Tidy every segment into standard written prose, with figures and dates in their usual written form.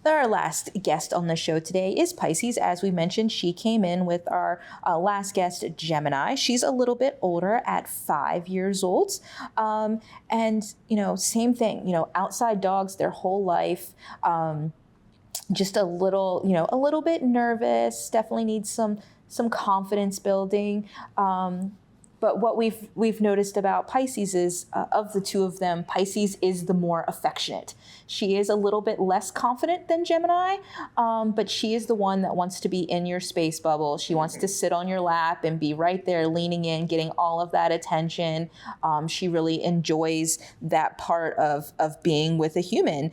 Our last guest on the show today is Pisces. As we mentioned, she came in with our last guest, Gemini. She's a little bit older at 5 years old. And, same thing, outside dogs their whole life. Just a little bit nervous, definitely needs some confidence building. But what we've noticed about Pisces is, of the two of them, Pisces is the more affectionate. She is a little bit less confident than Gemini, but she is the one that wants to be in your space bubble. She wants to sit on your lap and be right there, leaning in, getting all of that attention. She really enjoys that part of being with a human.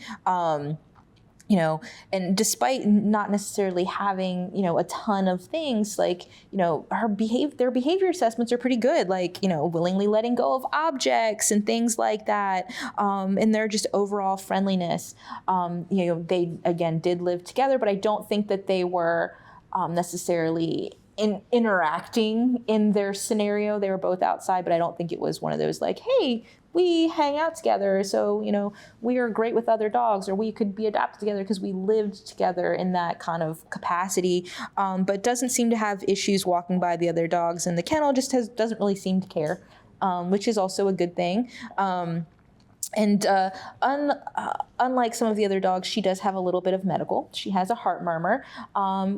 And despite not necessarily having, a ton of things, like, their behavior assessments are pretty good, like, willingly letting go of objects and things like that. And their just overall friendliness. They, again, did live together, but I don't think that they were necessarily interacting in their scenario. They were both outside, but I don't think it was one of those like, hey, we hang out together, so, we are great with other dogs, or we could be adopted together because we lived together in that kind of capacity, but doesn't seem to have issues walking by the other dogs, and the kennel just doesn't really seem to care, which is also a good thing. And unlike some of the other dogs, she does have a little bit of medical. She has a heart murmur,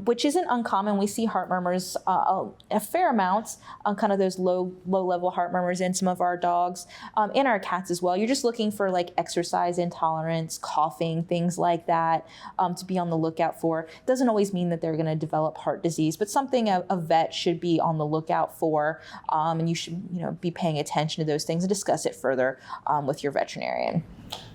which isn't uncommon. We see heart murmurs a fair amount, kind of those low-level heart murmurs in some of our dogs, in our cats as well. You're just looking for like exercise intolerance, coughing, things like that, to be on the lookout for. Doesn't always mean that they're going to develop heart disease, but something a vet should be on the lookout for, and you should be paying attention to those things and discuss it further with your veterinarian.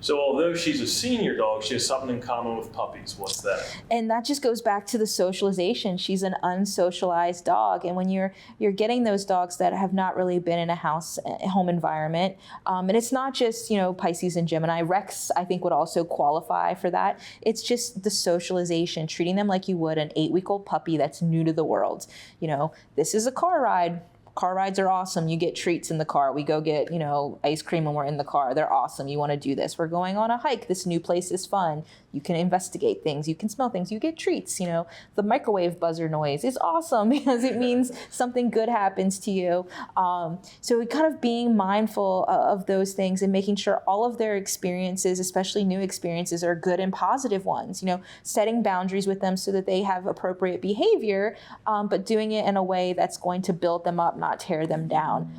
So although she's a senior dog, she has something in common with puppies. What's that? And that just goes back to the socialization. She's an unsocialized dog. And when you're getting those dogs that have not really been in a home environment, and it's not just, Pisces and Gemini. Rex, I think, would also qualify for that. It's just the socialization, treating them like you would an 8-week-old puppy that's new to the world. This is a car ride. Car rides are awesome. You get treats in the car. We go get, ice cream when we're in the car. They're awesome. You want to do this. We're going on a hike. This new place is fun. You can investigate things. You can smell things. You get treats. The microwave buzzer noise is awesome because it means something good happens to you. So kind of being mindful of those things and making sure all of their experiences, especially new experiences, are good and positive ones. Setting boundaries with them so that they have appropriate behavior, but doing it in a way that's going to build them up, not tear them down,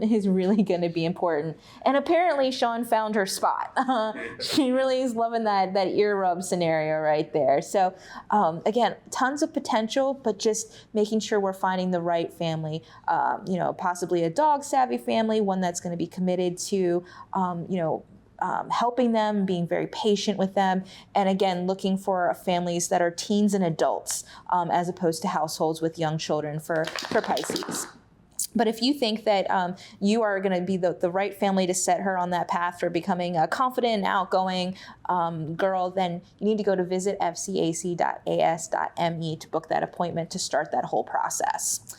is really going to be important. And apparently Sean found her spot. She really is loving that ear rub scenario right there. So again, tons of potential, but just making sure we're finding the right family, possibly a dog savvy family, one that's going to be committed to, helping them, being very patient with them, and again, looking for families that are teens and adults, as opposed to households with young children for Pisces. But if you think that you are going to be the right family to set her on that path for becoming a confident and outgoing girl, then you need to go to visitfcac.as.me to book that appointment to start that whole process.